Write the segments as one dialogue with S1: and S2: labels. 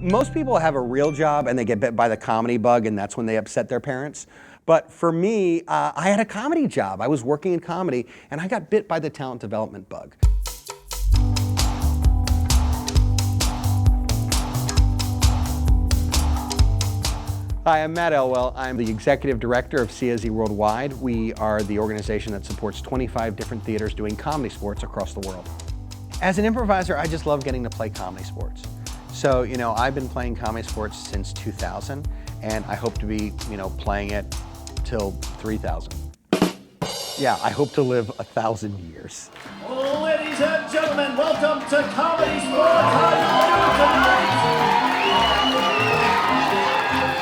S1: Most people have a real job and they get bit by the comedy bug, and that's when they upset their parents. But for me, I had a comedy job. I was working in comedy and I got bit by the talent development bug. Hi, I'm Matt Elwell. I'm the Executive Director of CSE Worldwide. We are the organization that supports 25 different theaters doing comedy sports across the world. As an improviser, I just love getting to play comedy sports. So, I've been playing comedy sports since 2000, and I hope to be, playing it till 3000. Yeah, I hope to live 1,000 years.
S2: Ladies and gentlemen, welcome to Comedy Sports. How do you do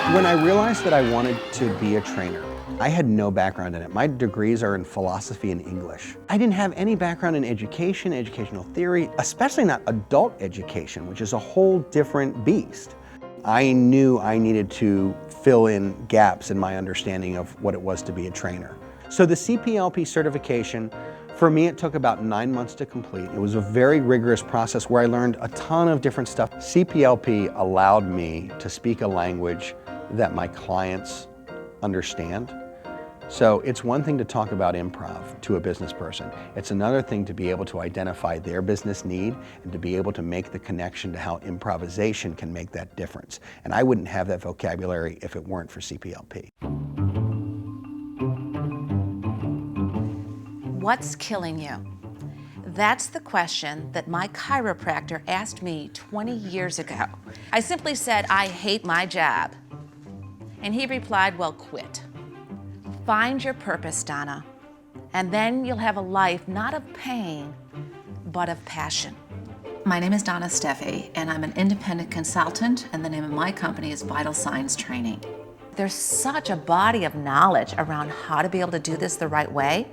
S2: tonight?
S1: When I realized that I wanted to be a trainer, I had no background in it. My degrees are in philosophy and English. I didn't have any background in education, educational theory, especially not adult education, which is a whole different beast. I knew I needed to fill in gaps in my understanding of what it was to be a trainer. So the CPLP certification, for me, it took about 9 months to complete. It was a very rigorous process where I learned a ton of different stuff. CPLP allowed me to speak a language that my clients understand. So it's one thing to talk about improv to a business person. It's another thing to be able to identify their business need and to be able to make the connection to how improvisation can make that difference. And I wouldn't have that vocabulary if it weren't for CPLP.
S3: What's killing you? That's the question that my chiropractor asked me 20 years ago. I simply said, I hate my job. And he replied, well, quit. Find your purpose, Donna, and then you'll have a life not of pain, but of passion.
S4: My name is Donna Steffi, and I'm an independent consultant, and the name of my company is Vital Signs Training.
S3: There's such a body of knowledge around how to be able to do this the right way.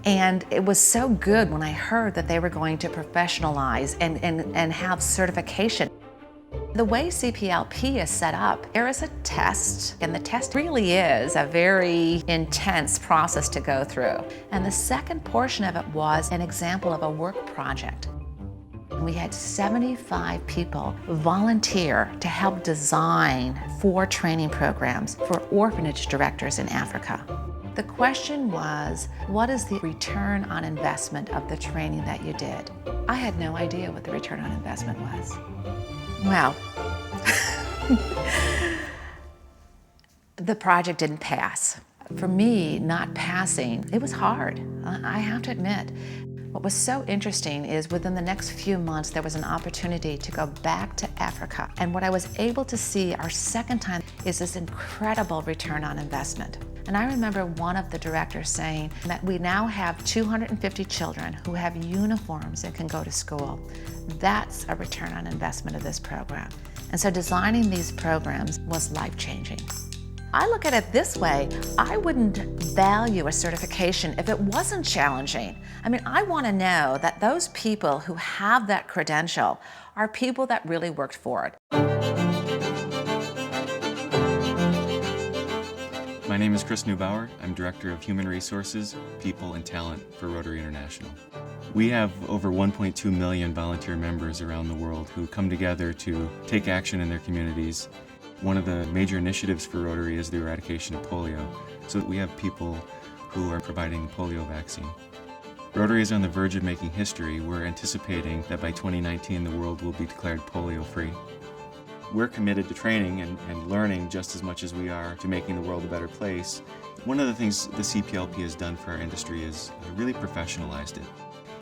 S3: And it was so good when I heard that they were going to professionalize and have certification. The way CPLP is set up, there is a test, and the test really is a very intense process to go through. And the second portion of it was an example of a work project. We had 75 people volunteer to help design 4 training programs for orphanage directors in Africa. The question was, what is the return on investment of the training that you did? I had no idea what the return on investment was. Well, the project didn't pass. For me, not passing, it was hard, I have to admit. What was so interesting is within the next few months, there was an opportunity to go back to Africa. And what I was able to see our second time is this incredible return on investment. And I remember one of the directors saying that we now have 250 children who have uniforms and can go to school. That's a return on investment of this program. And so designing these programs was life-changing. I look at it this way, I wouldn't value a certification if it wasn't challenging. I mean, I want to know that those people who have that credential are people that really worked for it.
S5: My name is Chris Neubauer. I'm Director of Human Resources, People and Talent for Rotary International. We have over 1.2 million volunteer members around the world who come together to take action in their communities. One of the major initiatives for Rotary is the eradication of polio. So we have people who are providing the polio vaccine. Rotary is on the verge of making history. We're anticipating that by 2019 the world will be declared polio-free. We're committed to training and learning just as much as we are to making the world a better place. One of the things the CPLP has done for our industry is really professionalized it.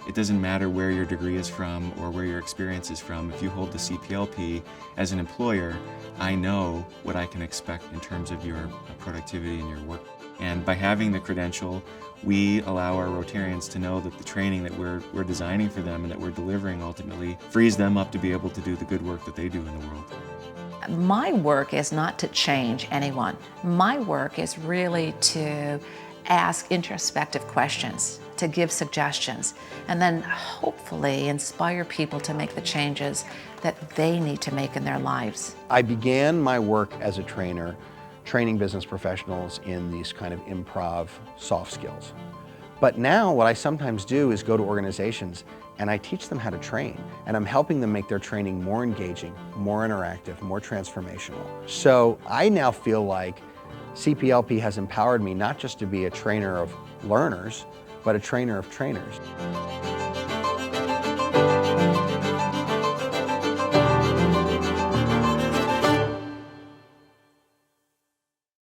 S5: It doesn't matter where your degree is from or where your experience is from. If you hold the CPLP as an employer, I know what I can expect in terms of your productivity and your work. And by having the credential, we allow our Rotarians to know that the training that we're designing for them and that we're delivering ultimately frees them up to be able to do the good work that they do in the world.
S3: My work is not to change anyone. My work is really to ask introspective questions, to give suggestions, and then hopefully inspire people to make the changes that they need to make in their lives.
S1: I began my work as a trainer training business professionals in these kind of improv soft skills. But now what I sometimes do is go to organizations and I teach them how to train, and I'm helping them make their training more engaging, more interactive, more transformational. So I now feel like CPLP has empowered me not just to be a trainer of learners, but a trainer of trainers.